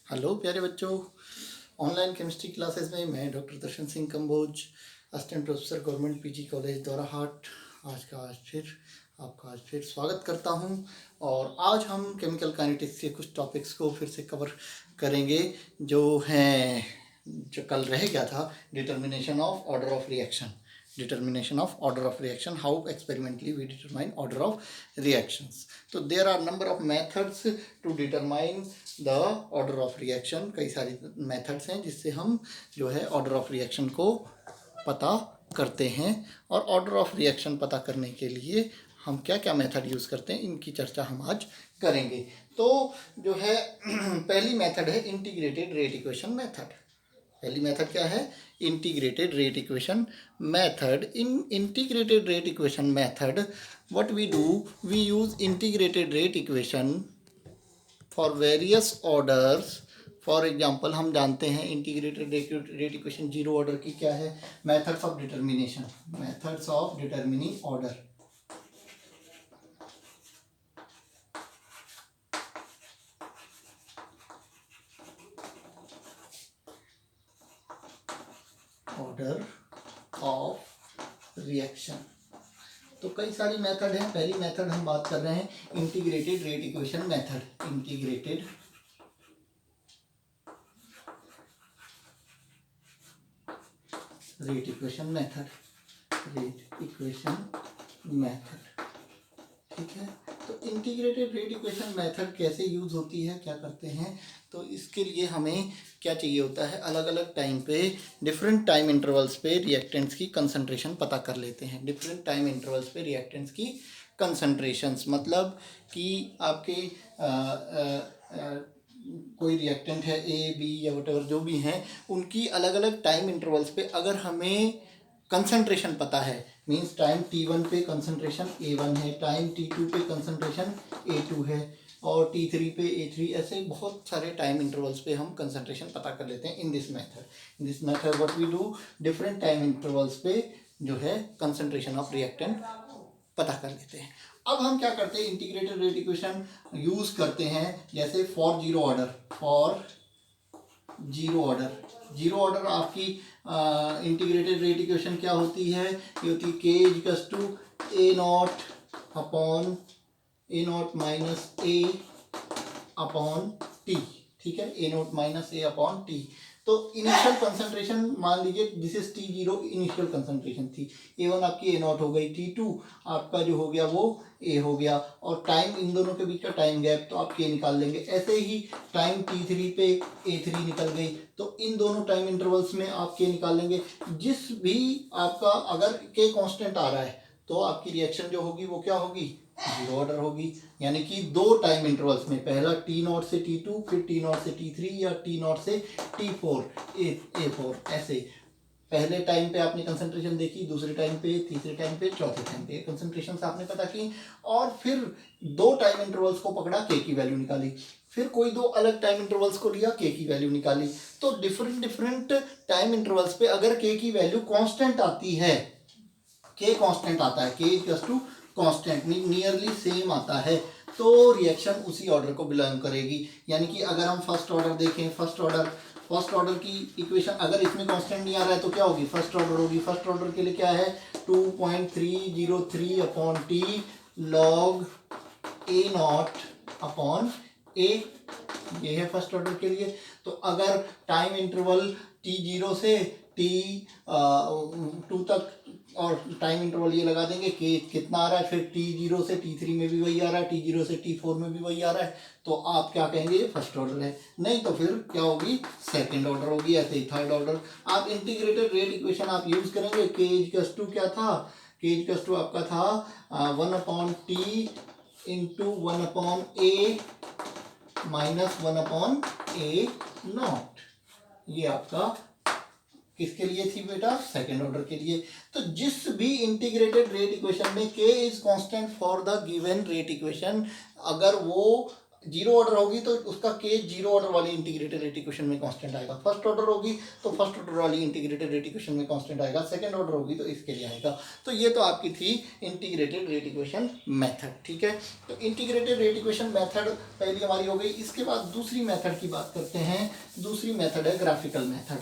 Hello प्यारे बच्चों, online chemistry classes में मैं doctor Darshan Singh Kamboj, assistant professor government PG college Dwarahat आज फिर स्वागत करता हूं। और आज हम केमिकल काइनेटिक्स के कुछ टॉपिक्स को फिर से कवर करेंगे जो कल रह गया था, determination of order of reaction, how experimentally we determine order of reactions. So there are number of methods to determine the order of reaction. कई सारी मेथड्स हैं जिससे हम जो है ऑर्डर ऑफ रिएक्शन को पता करते हैं। और ऑर्डर ऑफ रिएक्शन पता करने के लिए हम क्या क्या मेथड यूज़ करते हैं, इनकी चर्चा हम आज करेंगे। तो जो है पहली मेथड है इंटीग्रेटेड रेट इक्वेशन मेथड। पहली मेथड क्या है? Integrated rate equation method. In integrated rate equation method what we do, we use integrated rate equation for various orders. For example हम जानते हैं integrated rate equation zero order की क्या है? Methods of determining order. Order of reaction. तो कई सारी method हैं। पहली मेथड हम बात कर रहे हैं integrated rate equation method. Integrated rate equation method, ठीक है। तो इंटीग्रेटेड रेट इक्वेशन मेथड कैसे यूज होती है, क्या करते हैं? तो इसके लिए हमें क्या चाहिए होता है, अलग अलग टाइम पे डिफरेंट टाइम इंटरवल्स पे रिएक्टेंट्स की कंसंट्रेशन पता कर लेते हैं। डिफरेंट टाइम इंटरवल्स पे रिएक्टेंट्स की कंसंट्रेशंस मतलब कि आपके कोई रिएक्टेंट है ए बी या वटेवर जो भी हैं, उनकी अलग अलग टाइम इंटरवल्स पे अगर हमें कंसंट्रेशन पता है, मींस टाइम t1 पे कंसंट्रेशन a1 है, टाइम t2 पे कंसंट्रेशन a2 है, और t3 पे a3, ऐसे बहुत सारे टाइम इंटरवल्स पे हम कंसंट्रेशन पता कर लेते हैं। In this method what we do, different time intervals पे जो है कंसंट्रेशन ऑफ रिएक्टेंट पता कर लेते हैं। अब हम क्या करते हैं, इंटीग्रेटेड रेट इक्वेशन यूज करते हैं। जैसे फॉर जीरो ऑर्डर आपकी इंटीग्रेटेड रेट इक्वेशन क्या होती है? ये होती है के equals to A not minus A upon T, ठीक है। A not minus A upon T. तो इनिशियल कंसंट्रेशन मान लीजिए this is T0, initial concentration थी। A1 आपकी A नॉट हो गई, T2 आपका जो हो गया वो A हो गया, और टाइम इन दोनों के बीच का टाइम गैप तो आप K निकाल लेंगे। ऐसे ही टाइम T3 पे A3 निकल गई, तो इन दोनों टाइम इंटरवल्स में आप K निकाल लेंगे। जिस भी आपका अगर K कांस्टेंट आ रहा है तो आपकी रिएक्शन जो होगी वो क्या होगी? जीरो ऑर्डर होगी। यानी कि दो टाइम इंटरवल्स में, पहला T0 से T2, फिर T0 से T3 या T0 से T4 A4, ऐसे पहले टाइम पे आपने कंसंट्रेशन देखी, दूसरे टाइम पे, तीसरे टाइम पे, चौथे टाइम पे कंसंट्रेशन आपने पता की, और फिर दो टाइम इंटरवल्स को पकड़ा, के की वैल्यू निकाली। फिर कोई दो अलग टाइम इंटरवल्स को लिया, के की वैल्यू निकाली। तो डिफरेंट टाइम इंटरवल्स पे अगर के की वैल्यू कांस्टेंट आती है, के कांस्टेंट आता है, के equals to constant nearly same आता है, तो रिएक्शन उसी ऑर्डर को बिलोंग करेगी। यानी कि अगर हम फर्स्ट ऑर्डर देखें, फर्स्ट ऑर्डर की इक्वेशन अगर इसमें कांस्टेंट नहीं आ रहा है तो क्या होगी? फर्स्ट ऑर्डर होगी। फर्स्ट ऑर्डर के लिए क्या है? 2.303 upon T log A not upon A, ये है फर्स्ट ऑर्डर के लिए। तो अगर टाइम इंटरवल T0 से T2 तक, और टाइम इंटरवल ये लगा देंगे कि कितना आ रहा है, फिर T0 से T3 में भी वही आ रहा है, T0 से T4 में भी वही आ रहा है, तो आप क्या कहेंगे? ये फर्स्ट ऑर्डर है। नहीं तो फिर क्या होगी? सेकंड ऑर्डर होगी। ऐसे ही थर्ड ऑर्डर। आप इंटीग्रेटेड रेट इक्वेशन आप यूज करेंगे। के इक्वल्स टू क्या था? के इक्वल्स टू आपका था 1/T into 1/A minus 1/A not. ये आपका किसके लिए थी बेटा? सेकेंड ऑर्डर के लिए। तो जिस भी इंटीग्रेटेड रेट इक्वेशन में के is constant for the given rate equation, अगर वो जीरो ऑर्डर होगी तो उसका के जीरो ऑर्डर वाली इंटीग्रेटेड रेट इक्वेशन में कांस्टेंट आएगा, फर्स्ट ऑर्डर होगी तो फर्स्ट ऑर्डर वाली इंटीग्रेटेड रेट इक्वेशन में कांस्टेंट आएगा, सेकंड ऑर्डर होगी तो इसके लिए आएगा। तो ये तो आपकी थी इंटीग्रेटेड रेट इक्वेशन मेथड, ठीक है। तो इंटीग्रेटेड रेट इक्वेशन मेथड पहली हमारी हो गई। इसके बाद दूसरी मेथड की बात करते हैं। दूसरी मेथड है graphical method,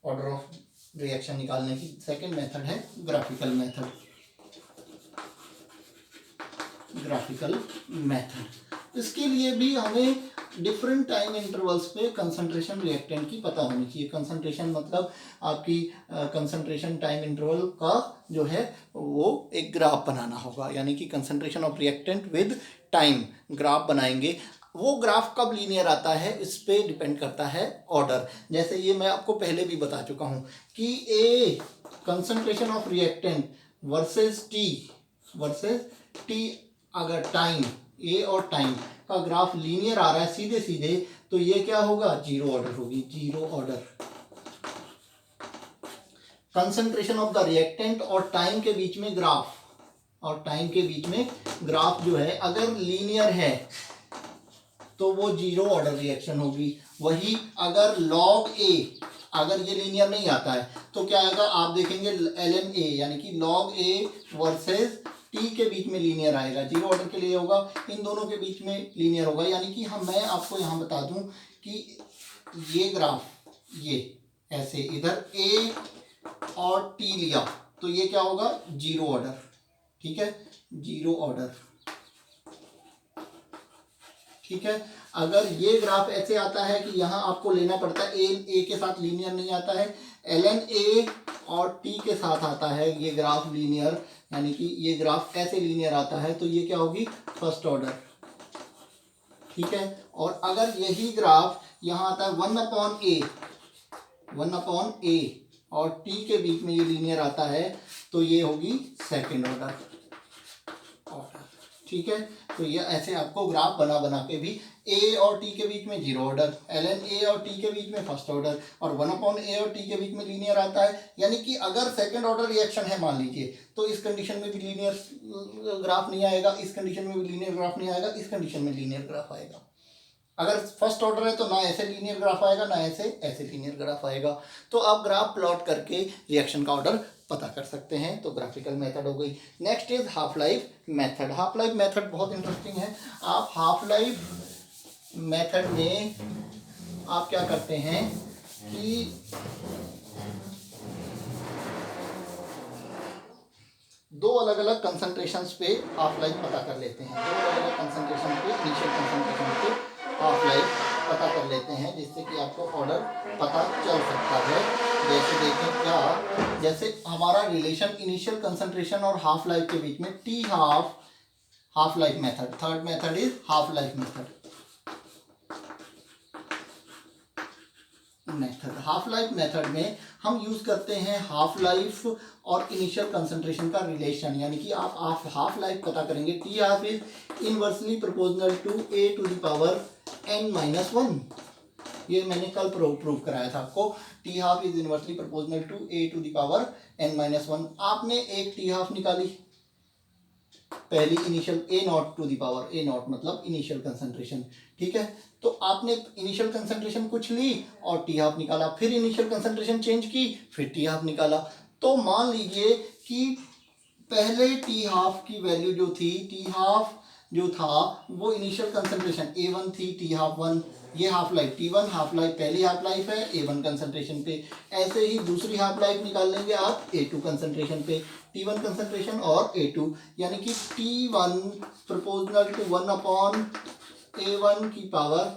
order of reaction निकालने की सेकंड मेथड है ग्राफिकल मेथड। ग्राफिकल मेथड, इसके लिए भी हमें डिफरेंट टाइम इंटरवल्स पे कंसंट्रेशन रिएक्टेंट की पता होनी चाहिए। कंसंट्रेशन मतलब आपकी कंसंट्रेशन टाइम इंटरवल का जो है वो एक ग्राफ बनाना होगा, यानी कि concentration of reactant with time graph बनाएंगे। वो ग्राफ कब लीनियर आता है इस पे डिपेंड करता है ऑर्डर। जैसे ये मैं आपको पहले भी बता चुका हूँ कि A concentration of reactant versus T अगर टाइम ए और टाइम का ग्राफ लीनियर आ रहा है सीधे सीधे, तो ये क्या होगा, जीरो ऑर्डर होगी, zero order. Concentration of the reactant और टाइम के बीच में ग्राफ, जो है अगर लीनियर है तो वो जीरो ऑर्डर रिएक्शन होगी। वही अगर लॉग ए, अगर ये लीनियर नहीं आता है तो क्या आएगा, आप देखेंगे ln a यानी कि लॉग ए वर्सेस टी के बीच में लीनियर आएगा, जीरो ऑर्डर के लिए होगा, इन दोनों के बीच में लीनियर होगा। यानी कि मैं आपको यहाँ बता दूं कि ये ग्राफ, ये ऐसे इधर ए और टी लिया तो ये क्या होगा, जीरो ऑर्डर, ठीक है, जीरो ऑर्डर, ठीक है। अगर ये ग्राफ ऐसे आता है कि यहाँ आपको लेना पड़ता है ए के साथ लीनियर नहीं आता है, ln a और t के साथ आता है ये ग्राफ लीनियर, यानी कि ये ग्राफ ऐसे लीनियर आता है तो ये क्या होगी, फर्स्ट ऑर्डर, ठीक है। और अगर यही ग्राफ यहाँ आता है 1/a और t के बीच में ये लीनियर आता है तो ये होगी सेकेंड ऑर्डर, ठीक है। तो ये ऐसे आपको ग्राफ बना बना के भी a और t के बीच में जीरो ऑर्डर, ln a और t के बीच में फर्स्ट ऑर्डर, और 1/a और t के बीच में लीनियर आता है। यानी कि अगर सेकंड ऑर्डर रिएक्शन है मान लीजिए तो इस कंडीशन में भी लीनियर ग्राफ नहीं आएगा, इस कंडीशन में भी लीनियर ग्राफ नहीं आएगा, इस कंडीशन में लीनियर ग्राफ आएगा। अगर फर्स्ट ऑर्डर है तो ना ऐसे लीनियर ग्राफ आएगा ना ऐसे लीनियर ग्राफ आएगा। तो आप ग्राफ प्लॉट करके रिएक्शन का ऑर्डर पता कर सकते हैं। तो ग्राफिकल मेथड हो गई। Next is half life method. Half life method बहुत इंटरेस्टिंग है। आप हाफ लाइफ मेथड में आप क्या करते हैं कि दो अलग अलग कंसंट्रेशंस पे हाफ लाइफ पता कर लेते हैं। दो अलग अलग कंसंट्रेशन पे, इनिशियल कंसंट्रेशन पे हाफ लाइफ पता कर लेते हैं, जिससे कि आपको ऑर्डर पता चल सकता है। जैसे देखें क्या, जैसे हमारा रिलेशन इनिशियल कंसंट्रेशन और हाफ लाइफ के बीच में T half life method. Third method is half life method. Half life method में हम यूज करते हैं हाफ लाइफ और इनिशियल कंसंट्रेशन का रिलेशन, यानी कि आप हाफ लाइफ पता करेंगे। T half is inversely proportional to a to the power n-1। ये मैंने कल प्रूव कराया था आपको। T half is inversely proportional to a to the power n-1। आपने एक टी हाफ निकाली, पहली initial a naught to the power, a naught मतलब इनिशियल कंसंट्रेशन, ठीक है। तो आपने इनिशियल कंसंट्रेशन कुछ ली और टी हाफ निकाला, फिर इनिशियल कंसंट्रेशन चेंज की, फिर टी हाफ निकाला। तो मान लीजिए कि पहले टी हाफ की वैल्यू जो थी, टी हाफ जो था वो इनिशियल कंसंट्रेशन A1 थी, टी हाफ 1, ये half life T1 half life, पहली हाफ लाइफ है A1 कंसंट्रेशन पे। ऐसे ही दूसरी हाफ लाइफ निकाल लेंगे आप A2 कंसंट्रेशन पे, T1 कंसंट्रेशन और A2, यानी कि T1 प्रोपोर्शनल टू 1/A1 की पावर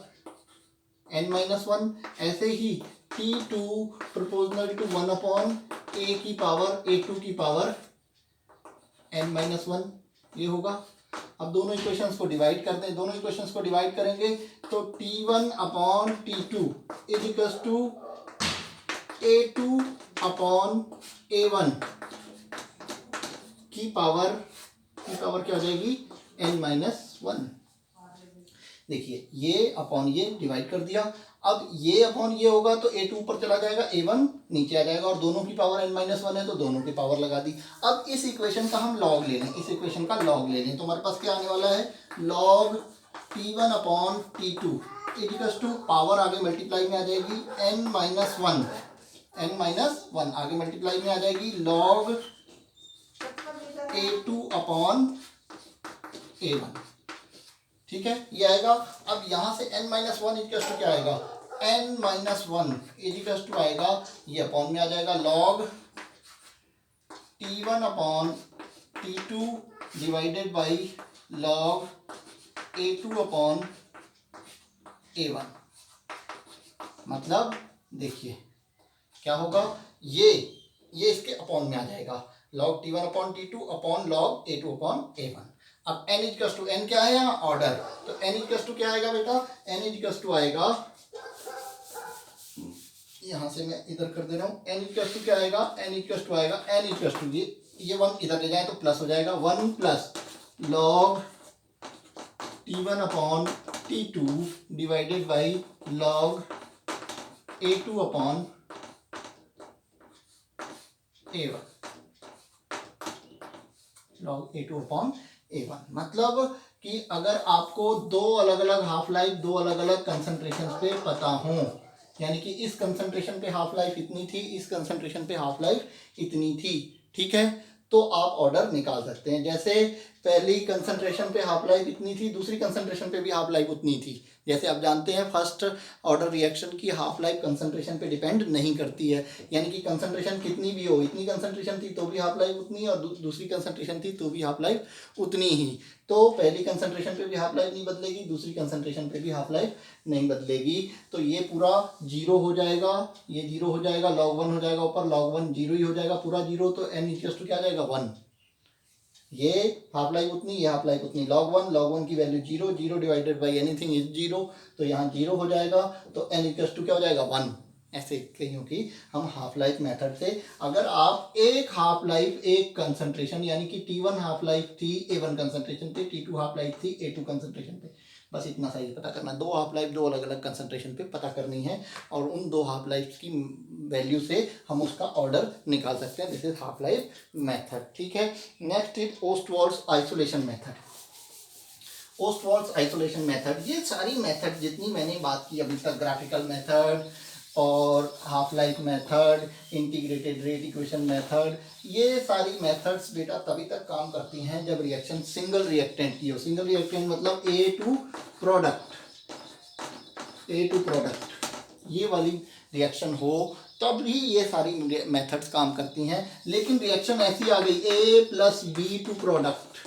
n-1। ऐसे ही T2 प्रोपोर्शनल टू 1/A की पावर A2 की पावर n-1, ये होगा। अब दोनों इक्वेशंस को डिवाइड करते हैं। दोनों इक्वेशंस को डिवाइड करेंगे तो T1/T2 is equals to A2/A1 की पावर क्या हो जाएगी, n-1। देखिए ये अपॉन ये डिवाइड कर दिया। अब ये अपॉन ये होगा तो A2 ऊपर चला जाएगा, A1 नीचे आ जाएगा, और दोनों की पावर n-1 है तो दोनों की पावर लगा दी। अब इस इक्वेशन का हम लॉग ले लें, इस इक्वेशन का लॉग ले लें तो हमारे पास क्या आने वाला है, log T1 upon T2 equals to power आगे मल्टीप्लाई में आ जाएगी n-1 आगे मल्टीप्लाई में आ जाएगी log A2 अपॉन A1। ठीक है, ये आएगा। अब यहां से n-1 इक्वल्स टू क्या आएगा, n-1 इक्वल्स टू आएगा, ये अपॉन में आ जाएगा log T1 upon T2 divided by log A2 upon A1। मतलब देखिए क्या होगा, ये इसके अपॉन में आ जाएगा log T1 upon T2 upon log A2 upon A1। अब n इक्वल्स टू, n क्या है यहाँ ऑर्डर, तो n इक्वल्स टू क्या आएगा बेटा, n इक्वल्स टू आएगा, यहां से मैं इधर कर दे रहा हूं, n इक्वल्स टू क्या आएगा, n इक्वल्स टू आएगा, n इक्वल्स टू ये 1 इधर ले जाए तो प्लस हो जाएगा, 1 plus log T1 upon T2 divided by log A2 upon A1, log A2 upon A1। मतलब कि अगर आपको दो अलग अलग हाफ लाइफ दो अलग अलग कंसंट्रेशन पे पता हो, यानी कि इस कंसंट्रेशन पे हाफ लाइफ इतनी थी, इस कंसंट्रेशन पे हाफ लाइफ इतनी थी, ठीक है, तो आप ऑर्डर निकाल सकते हैं। जैसे पहली कंसंट्रेशन पे हाफ लाइफ इतनी थी, दूसरी कंसंट्रेशन पे भी हाफ लाइफ उतनी थी। जैसे आप जानते हैं फर्स्ट ऑर्डर रिएक्शन की हाफ लाइफ कंसंट्रेशन पे डिपेंड नहीं करती है, यानी कि कंसंट्रेशन कितनी भी हो, इतनी कंसंट्रेशन थी तो भी हाफ लाइफ उतनी, और दूसरी कंसंट्रेशन थी तो भी हाफ लाइफ उतनी ही। तो पहली कंसंट्रेशन पे भी हाफ लाइफ नहीं बदलेगी, दूसरी कंसंट्रेशन पे भी हाफ लाइफ नहीं बदलेगी। तो ये पूरा जीरो हो जाएगा, ये जीरो हो जाएगा, log 1 हो जाएगा ऊपर, log 1 जीरो ही हो जाएगा पूरा जीरो, तो n इक्वल्स टू क्या आ जाएगा 1। ये हाफ लाइफ उतनी, ये हाफ लाइफ उतनी, log 1 की value zero, zero divided by anything is zero, तो यहाँ जीरो हो जाएगा, तो n इक्वल्स टू क्या हो जाएगा 1। ऐसे क्योंकि हम हाफ लाइफ मेथड से, अगर आप एक हाफ लाइफ एक कंसंट्रेशन, यानी कि T1 हाफ लाइफ थी A1 कंसंट्रेशन पे, T2 हाफ लाइफ थी A2 कंसंट्रेशन पे, बस इतना साइज पता करना, दो हाफ लाइफ दो अलग अलग कंसंट्रेशन पे पता करनी है, और उन दो हाफ लाइफ की वैल्यू से हम उसका ऑर्डर निकाल सकते हैं। This is half life method, ठीक है। Next is Ostwald's isolation method. Ostwald's isolation method, ये सारी मेथड जितनी मैंने बात की अभी तक, ग्राफिकल मेथड और half life method, integrated rate equation method, ये सारी मेथड्स बेटा तभी तक काम करती हैं जब रिएक्शन सिंगल रिएक्टेंट की हो। सिंगल रिएक्टेंट मतलब ए टू प्रोडक्ट, ये वाली रिएक्शन हो, तब भी ये सारी मेथड्स काम करती हैं। लेकिन रिएक्शन ऐसी आ गई A plus B to product,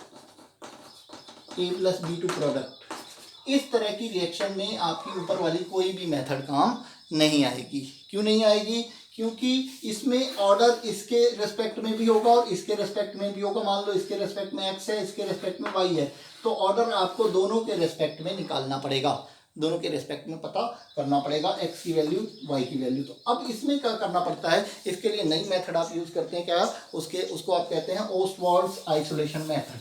इस तरह की रिएक्शन में आपकी ऊपर वाली कोई भी मेथड काम नहीं आएगी। क्यों नहीं आएगी? क्योंकि इसमें ऑर्डर इसके रेस्पेक्ट में भी होगा और इसके रेस्पेक्ट में भी होगा। मान लो इसके रेस्पेक्ट में x है, इसके रेस्पेक्ट में y है, तो ऑर्डर आपको दोनों के रेस्पेक्ट में निकालना पड़ेगा, दोनों के रेस्पेक्ट में पता करना पड़ेगा x की वैल्यू y की वैल्यू। तो अब इसमें क्या करना पड़ता है, इसके लिए नई मेथड आप यूज करते हैं, क्या उसको आप कहते हैं Ostwald's isolation method.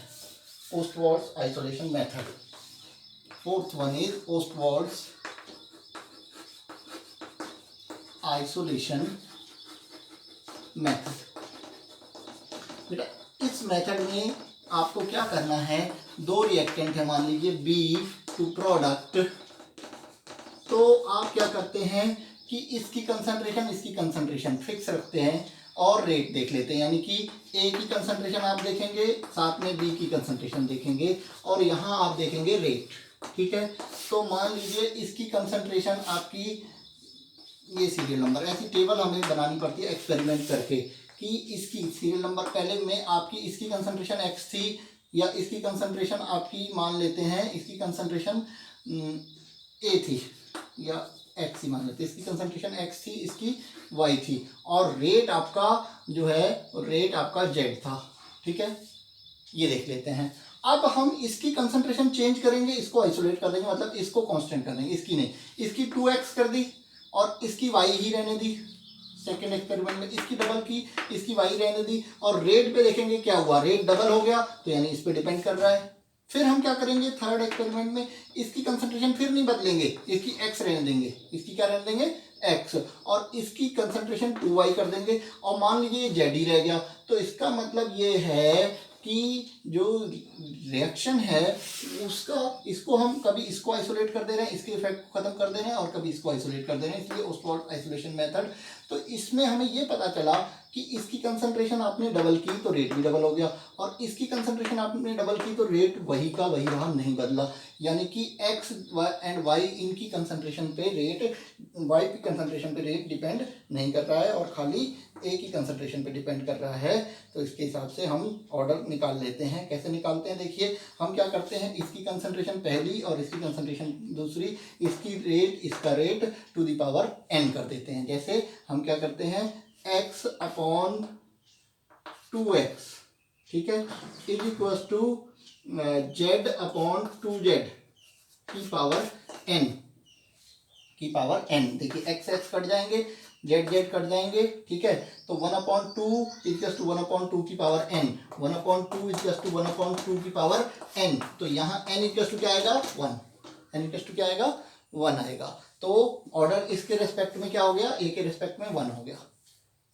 Ostwald's isolation method, fourth one is Ostwald's isolation method. बेटा इस मेथड में आपको क्या करना है, दो रिएक्टेंट है, मान लीजिए बी टू प्रोडक्ट, तो आप क्या करते हैं कि इसकी कंसंट्रेशन इसकी कंसंट्रेशन फिक्स रखते हैं और रेट देख लेते हैं, यानी कि ए की कंसंट्रेशन आप देखेंगे, साथ में बी की कंसंट्रेशन देखेंगे, और यहाँ आप देखेंगे रेट, ठीक है। तो मान लीजिए इसकी कंसंट्रेशन आपकी, ये सीरियल नंबर, ऐसी टेबल हमें बनानी पड़ती है एक्सपेरिमेंट करके कि इसकी सीरियल नंबर पहले में आपकी इसकी कंसंट्रेशन x थी, या इसकी कंसंट्रेशन आपकी मान लेते हैं इसकी कंसंट्रेशन a थी, या x ही मान लेते हैं, इसकी कंसंट्रेशन x थी, इसकी y थी, और रेट आपका जो है रेट आपका z था, ठीक है। ये देख लेते हैं। अब हम इसकी कंसंट्रेशन चेंज करेंगे, इसको आइसोलेट कर देंगे, मतलब इसको कांस्टेंट कर देंगे, इसकी नहीं, इसकी 2x कर दी और इसकी y ही रहने दी। सेकेंड एक्सपेरिमेंट में इसकी डबल की, इसकी y रहने दी, और रेट पे देखेंगे क्या हुआ, रेट डबल हो गया, तो यानी इस पे डिपेंड कर रहा है। फिर हम क्या करेंगे, थर्ड एक्सपेरिमेंट में इसकी कंसंट्रेशन फिर नहीं बदलेंगे, इसकी x रहने देंगे, इसकी क्या रहने देंगे x, और इसकी कंसंट्रेशन 2y कर देंगे, और मान लीजिए ये z ही रह गया, तो इसका मतलब ये है कि जो रिएक्शन है उसका, इसको हम कभी इसको आइसोलेट कर दे रहे हैं, इसके इफेक्ट को खत्म कर दे रहे हैं, और कभी इसको आइसोलेट कर दे रहे हैं, इसलिए ओस्वाल्ड आइसोलेशन मेथड। तो इसमें हमें ये पता चला कि इसकी कंसंट्रेशन आपने डबल की तो रेट भी डबल हो गया, और इसकी कंसंट्रेशन आपने डबल की तो रेट वही का वही रहा, नहीं बदला। यानी कि एक्स एंड वाई इनकी कंसंट्रेशन पे रेट, वाई की कंसंट्रेशन पे रेट डिपेंड नहीं कर रहा है, और खाली ए की कंसंट्रेशन पे डिपेंड कर रहा है। तो इसके हिसाब से हम ऑर्डर निकाल लेते हैं। कैसे निकालते हैं, देखिए हम क्या करते हैं, इसकी कंसंट्रेशन पहली और इसकी कंसंट्रेशन दूसरी, इसकी रेट इसका rate to the power n कर देते हैं। जैसे हम क्या करते हैं, x अपॉन 2x, ठीक है, is equal to z upon 2z की पावर n। देखिए x x कट जाएंगे, z z कट जाएंगे, ठीक है। तो 1/2 इक्वल्स टू 1/2 की पावर n, 1/2 इक्वल्स टू 1/2 की पावर n। तो यहाँ n इक्वल्स टू क्या आएगा, 1, n इक्वल्स टू क्या आएगा, 1 आएगा। तो ऑर्डर इसके रेस्पेक्ट में क्या हो गया, a के रेस्पेक्ट में 1 हो गया,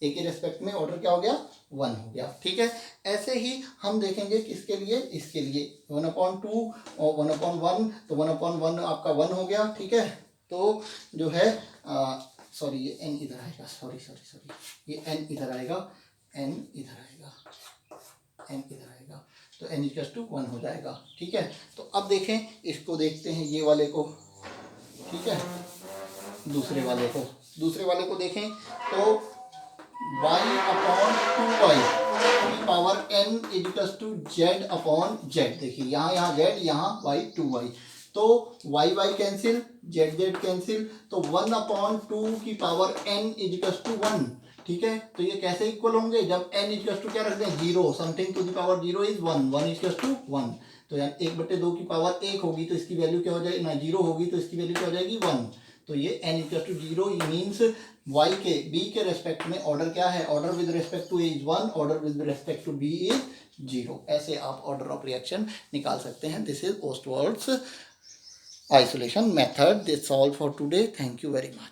a के रेस्पेक्ट में ऑर्डर क्या हो गया, 1 हो गया, ठीक है। ऐसे ही हम देखेंगे किसके लिए, इसके लिए 1/2 और 1/1, तो 1/1 आपका 1 हो गया, ठीक है। तो जो है सॉरी ये n इधर आएगा, सॉरी ये n इधर आएगा, n इधर आएगा, n इधर आएगा, तो n इक्वल्स टू 1 हो जाएगा, ठीक है। तो अब देखें, इसको देखते हैं ये वाले को, ठीक है, दूसरे वाले को देखें तो y अपॉन 2y की power n equals to z upon z। देखिए यहाँ z, यहाँ y 2y, तो y कैंसिल, z कैंसिल, तो 1/2 की पावर n इक्वल्स टू 1, ठीक है। तो ये कैसे इक्वल होंगे, जब n इक्वल्स टू क्या रख दें, 0, something to the power 0 is 1, 1 equals to 1। तो यार 1/2 की पावर 1 होगी तो इसकी वैल्यू क्या हो जाएगी ना, 0 होगी तो इसकी वैल्यू क्या हो जाएगी, 1। तो ये n equals to 0 means y के b के रेस्पेक्ट में ऑर्डर क्या है, order with respect to a is 1, order with respect to b is 0। ऐसे आप ऑर्डर ऑफ रिएक्शन निकाल सकते हैं। This is Ostwald's isolation method. That's all for today. Thank you very much.